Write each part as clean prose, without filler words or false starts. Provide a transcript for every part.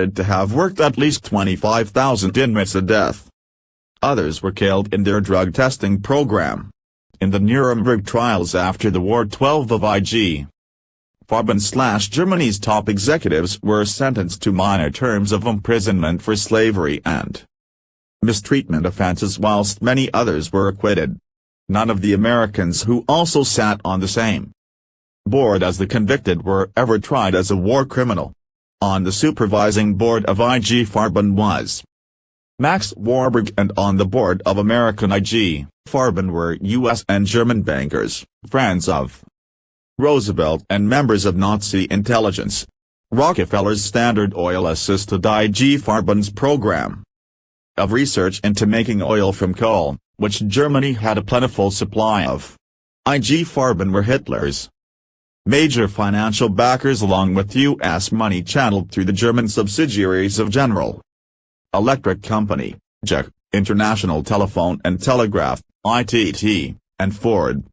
to have worked at least 25,000 inmates to death. Others were killed in their drug testing program. In the Nuremberg trials after the war, 12 of IG. Farben/Germany's top executives were sentenced to minor terms of imprisonment for slavery and mistreatment offenses, whilst many others were acquitted. None of the Americans who also sat on the same board as the convicted were ever tried as a war criminal. On the supervising board of IG Farben was Max Warburg, and on the board of American IG Farben were U.S. and German bankers, friends of Roosevelt and members of Nazi intelligence. Rockefeller's Standard Oil assisted IG Farben's program of research into making oil from coal, which Germany had a plentiful supply of. IG Farben were Hitler's major financial backers, along with U.S. money channeled through the German subsidiaries of General Electric Company, JEC, International Telephone and Telegraph, ITT, and Ford.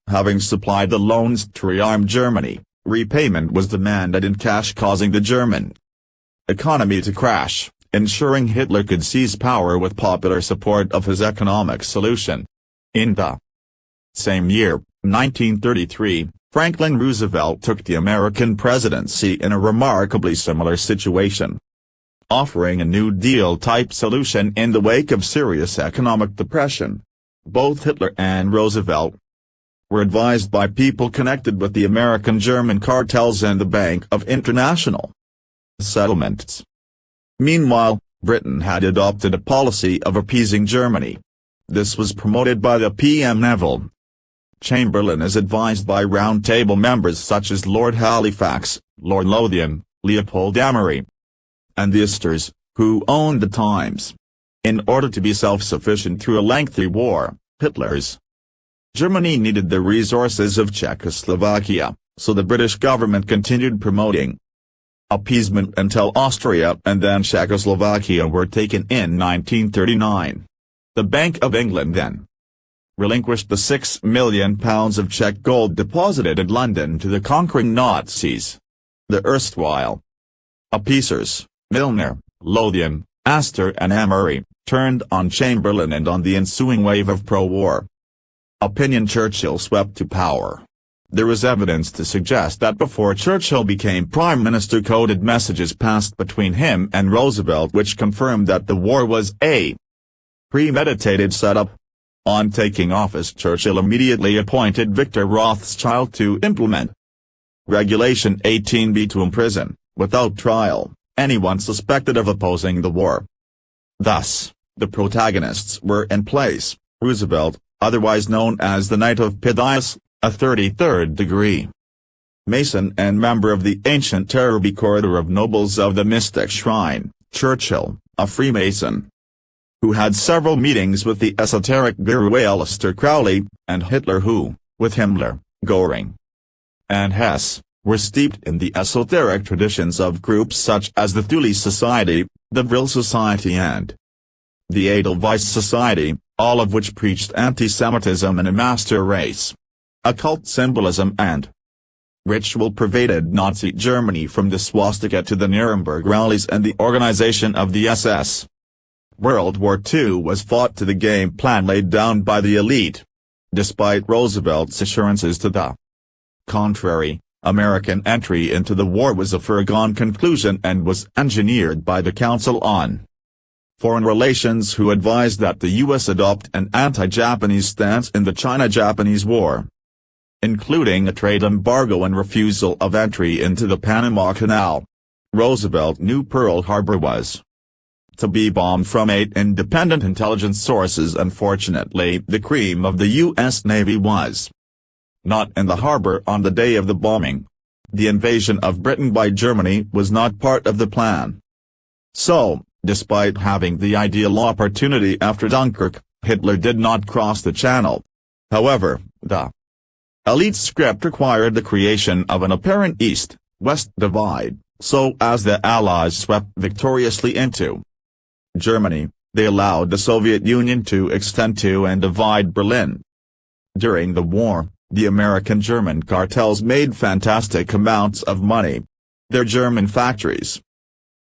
Having supplied the loans to rearm Germany, repayment was demanded in cash, causing the German economy to crash, ensuring Hitler could seize power with popular support of his economic solution. In the same year, 1933, Franklin Roosevelt took the American presidency in a remarkably similar situation, offering a New Deal-type solution in the wake of serious economic depression. Both Hitler and Roosevelt were advised by people connected with the American-German cartels and the Bank of International Settlements. Meanwhile, Britain had adopted a policy of appeasing Germany. This was promoted by the PM Neville Chamberlain, as advised by Round Table members such as Lord Halifax, Lord Lothian, Leopold Amory, and the Astors, who owned the Times. In order to be self-sufficient through a lengthy war, Hitler's Germany needed the resources of Czechoslovakia, so the British government continued promoting appeasement until Austria and then Czechoslovakia were taken in 1939. The Bank of England then relinquished the £6 million of Czech gold deposited in London to the conquering Nazis. The erstwhile appeasers, Milner, Lothian, Astor and Amory, turned on Chamberlain, and on the ensuing wave of pro-war opinion Churchill swept to power. There is evidence to suggest that before Churchill became Prime Minister, coded messages passed between him and Roosevelt which confirmed that the war was a premeditated setup. On taking office, Churchill immediately appointed Victor Rothschild to implement Regulation 18B to imprison, without trial, anyone suspected of opposing the war. Thus, the protagonists were in place: Roosevelt, otherwise known as the Knight of Pythias, a 33rd degree Mason and member of the ancient Terrorby corridor of nobles of the Mystic Shrine; Churchill, a Freemason, who had several meetings with the esoteric guru Aleister Crowley; and Hitler, who, with Himmler, Göring, and Hess, were steeped in the esoteric traditions of groups such as the Thule Society, the Vril Society and the Edelweiss Society, all of which preached anti-Semitism and a master race. Occult symbolism and ritual pervaded Nazi Germany, from the swastika to the Nuremberg rallies and the organization of the SS. World War II was fought to the game plan laid down by the elite. Despite Roosevelt's assurances to the contrary, American entry into the war was a foregone conclusion and was engineered by the Council on Foreign Relations, who advised that the U.S. adopt an anti-Japanese stance in the China-Japanese War, including a trade embargo and refusal of entry into the Panama Canal. Roosevelt knew Pearl Harbor was to be bombed from 8 independent intelligence sources. Unfortunately, the cream of the U.S. Navy was not in the harbor on the day of the bombing. The invasion of Britain by Germany was not part of the plan. So, despite having the ideal opportunity after Dunkirk, Hitler did not cross the Channel. However, the elite script required the creation of an apparent East-West divide, so as the Allies swept victoriously into Germany, they allowed the Soviet Union to extend to and divide Berlin. During the war, the American-German cartels made fantastic amounts of money. Their German factories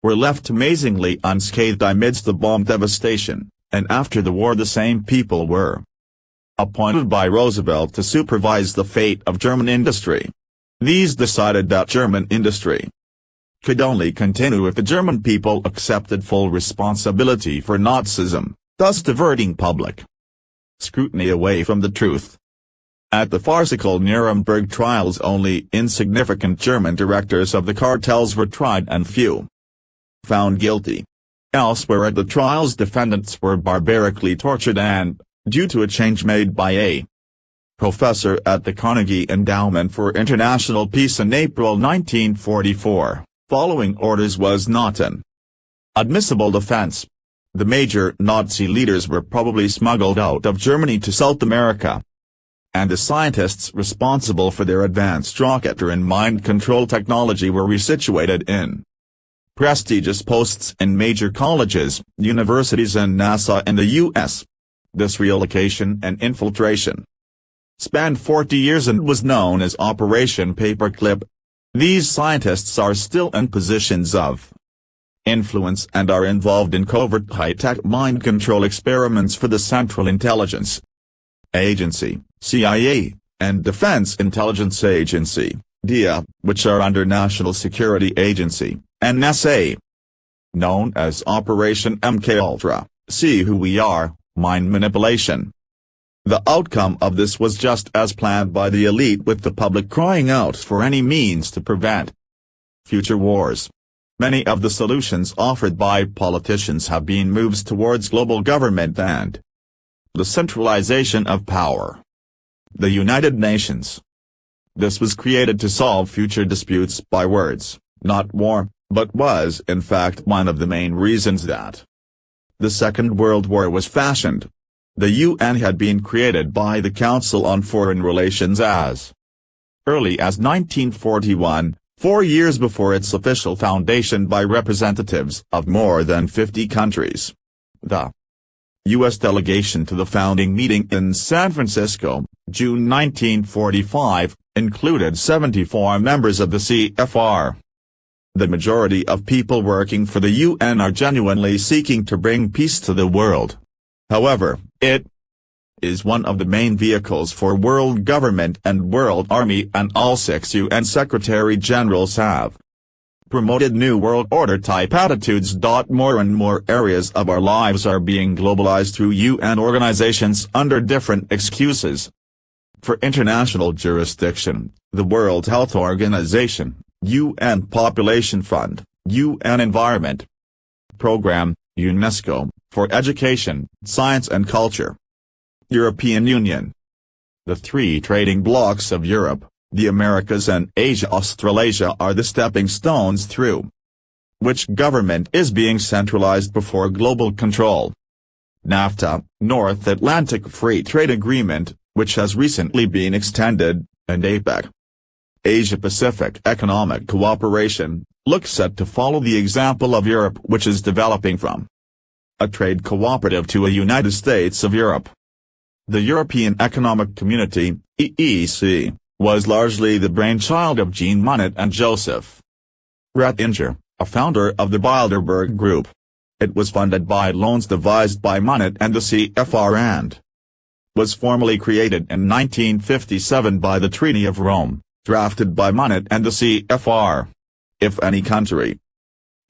were left amazingly unscathed amidst the bomb devastation, and after the war the same people were appointed by Roosevelt to supervise the fate of German industry. These decided that German industry could only continue if the German people accepted full responsibility for Nazism, thus diverting public scrutiny away from the truth. At the farcical Nuremberg trials only insignificant German directors of the cartels were tried and few found guilty. Elsewhere at the trials defendants were barbarically tortured and, due to a change made by a professor at the Carnegie Endowment for International Peace in April 1944, following orders was not an admissible defense. The major Nazi leaders were probably smuggled out of Germany to South America, and the scientists responsible for their advanced rocket and mind control technology were resituated in prestigious posts in major colleges, universities and NASA in the U.S. This relocation and infiltration spanned 40 years and was known as Operation Paperclip. These scientists are still in positions of influence and are involved in covert high-tech mind control experiments for the Central Intelligence Agency, CIA, and Defense Intelligence Agency, DIA, which are under National Security Agency, NSA. Known as Operation MKUltra, See Who We Are, Mind Manipulation. The outcome of this was just as planned by the elite, with the public crying out for any means to prevent future wars. Many of the solutions offered by politicians have been moves towards global government and the centralization of power. The United Nations. This was created to solve future disputes by words, not war, but was in fact one of the main reasons that the Second World War was fashioned. The UN had been created by the Council on Foreign Relations as early as 1941. 4 years before its official foundation by representatives of more than 50 countries. The U.S. delegation to the founding meeting in San Francisco, June 1945, included 74 members of the CFR. The majority of people working for the UN are genuinely seeking to bring peace to the world. However, it is one of the main vehicles for world government and world army, and all 6 UN secretary-generals have promoted New World Order type attitudes. More and more areas of our lives are being globalized through UN organizations under different excuses. For international jurisdiction, the World Health Organization, UN Population Fund, UN Environment Program, UNESCO, for education, science and culture. European Union. The 3 trading blocs of Europe, the Americas and Asia-Australasia are the stepping stones through which government is being centralized before global control. NAFTA, North Atlantic Free Trade Agreement, which has recently been extended, and APEC, Asia-Pacific Economic Cooperation, look set to follow the example of Europe, which is developing from a trade cooperative to a United States of Europe. The European Economic Community, EEC, was largely the brainchild of Jean Monnet and Joseph Ratzinger, a founder of the Bilderberg Group. It was funded by loans devised by Monnet and the CFR and was formally created in 1957 by the Treaty of Rome, drafted by Monnet and the CFR. If any country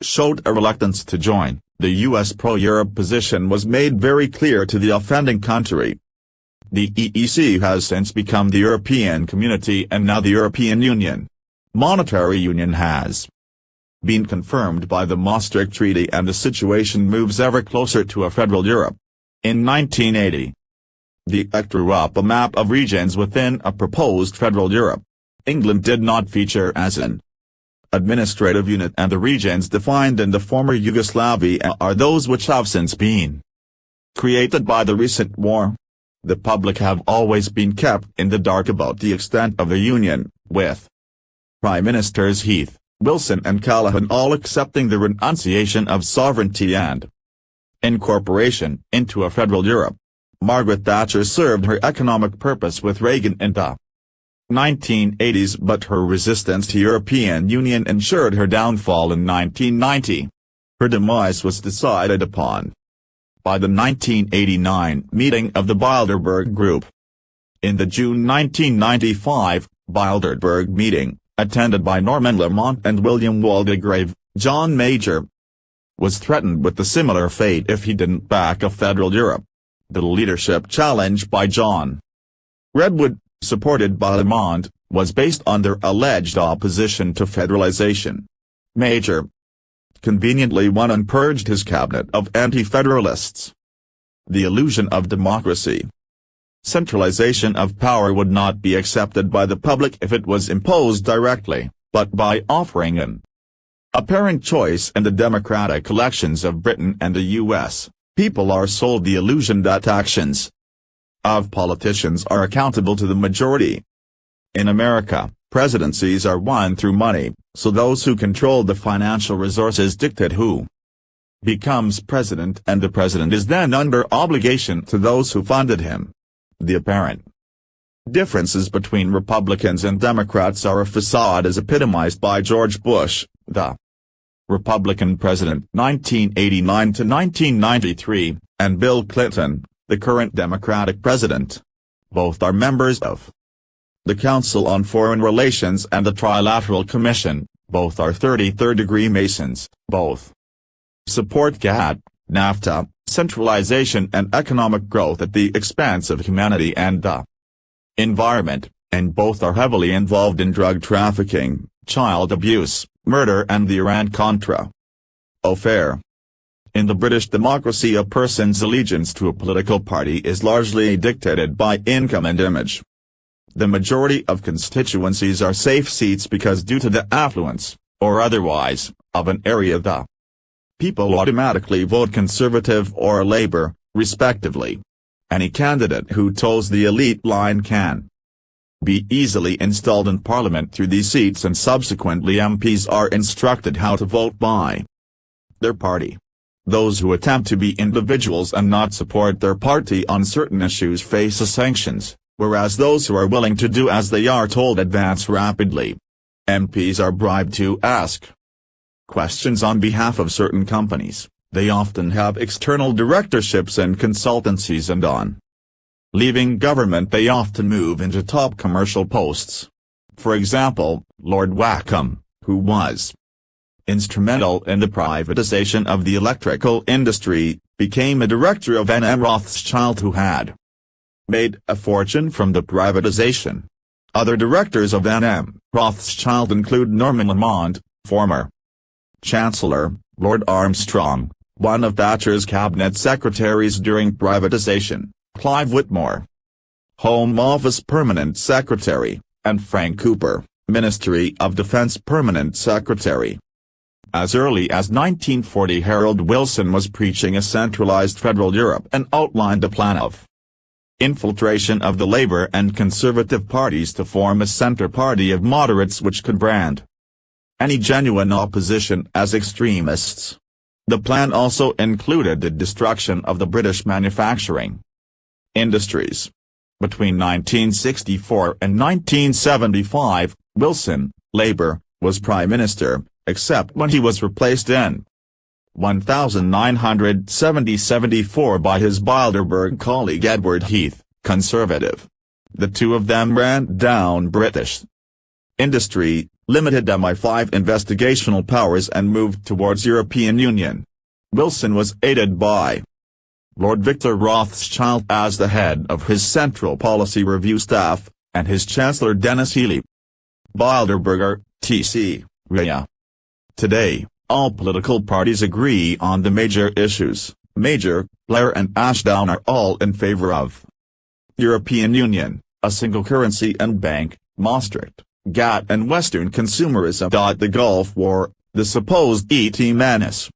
showed a reluctance to join, the U.S. pro-Europe position was made very clear to the offending country. The EEC has since become the European Community and now the European Union. Monetary union has been confirmed by the Maastricht Treaty, and the situation moves ever closer to a federal Europe. In 1980, the EC drew up a map of regions within a proposed federal Europe. England did not feature as an administrative unit, and the regions defined in the former Yugoslavia are those which have since been created by the recent war. The public have always been kept in the dark about the extent of the union, with Prime Ministers Heath, Wilson and Callaghan all accepting the renunciation of sovereignty and incorporation into a federal Europe. Margaret Thatcher served her economic purpose with Reagan in the 1980s, but her resistance to European Union ensured her downfall in 1990. Her demise was decided upon by the 1989 meeting of the Bilderberg Group. In the June 1995 Bilderberg meeting, attended by Norman Lamont and William Waldegrave, John Major was threatened with a similar fate if he didn't back a federal Europe. The leadership challenge by John Redwood, supported by Lamont, was based on their alleged opposition to federalization. Major conveniently won and purged his cabinet of anti-federalists. The illusion of democracy. Centralization of power would not be accepted by the public if it was imposed directly, but by offering an apparent choice in the democratic elections of Britain and the US, people are sold the illusion that actions of politicians are accountable to the majority. In America, presidencies are won through money, so those who control the financial resources dictate who becomes president, and the president is then under obligation to those who funded him. The apparent differences between Republicans and Democrats are a facade as epitomized by George Bush, the Republican president 1989 to 1993, and Bill Clinton, the current Democratic president. Both are members of the Council on Foreign Relations and the Trilateral Commission, both are 33rd-degree Masons, both support GATT, NAFTA, centralization and economic growth at the expense of humanity and the environment, and both are heavily involved in drug trafficking, child abuse, murder and the Iran-Contra affair. In the British democracy, a person's allegiance to a political party is largely dictated by income and image. The majority of constituencies are safe seats because due to the affluence, or otherwise, of an area the people automatically vote Conservative or Labour, respectively. Any candidate who toes the elite line can be easily installed in Parliament through these seats, and subsequently MPs are instructed how to vote by their party. Those who attempt to be individuals and not support their party on certain issues face sanctions, whereas those who are willing to do as they are told advance rapidly. MPs are bribed to ask questions on behalf of certain companies. They often have external directorships and consultancies, and on leaving government they often move into top commercial posts. For example, Lord Wackham, who was instrumental in the privatization of the electrical industry, became a director of N.M. Rothschild, who had made a fortune from the privatization. Other directors of N.M. Rothschild include Norman Lamont, former Chancellor, Lord Armstrong, one of Thatcher's cabinet secretaries during privatization, Clive Whitmore, Home Office Permanent Secretary, and Frank Cooper, Ministry of Defense Permanent Secretary. As early as 1940, Harold Wilson was preaching a centralized federal Europe and outlined a plan of infiltration of the Labour and Conservative parties to form a centre party of moderates which could brand any genuine opposition as extremists. The plan also included the destruction of the British manufacturing industries. Between 1964 and 1975, Wilson, Labour, was Prime Minister, except when he was replaced in 1970-74 by his Bilderberg colleague Edward Heath, Conservative. The two of them ran down British industry, limited MI5 investigational powers and moved towards European Union. Wilson was aided by Lord Victor Rothschild as the head of his Central Policy Review staff, and his Chancellor Denis Healey. Bilderberger, T.C., Ria. Today, all political parties agree on the major issues. Major, Blair and Ashdown are all in favor of European Union, a single currency and bank, Maastricht, GATT and Western consumerism. The Gulf War, the supposed ET menace.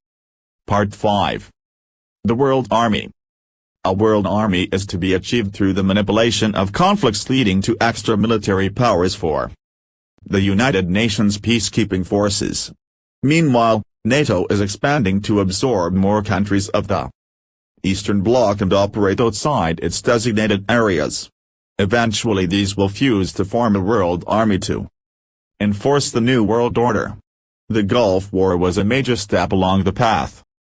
Part 5. The World Army. A world army is to be achieved through the manipulation of conflicts leading to extra military powers for the United Nations peacekeeping forces. Meanwhile, NATO is expanding to absorb more countries of the Eastern Bloc and operate outside its designated areas. Eventually these will fuse to form a world army to enforce the New World Order. The Gulf War was a major step along the path.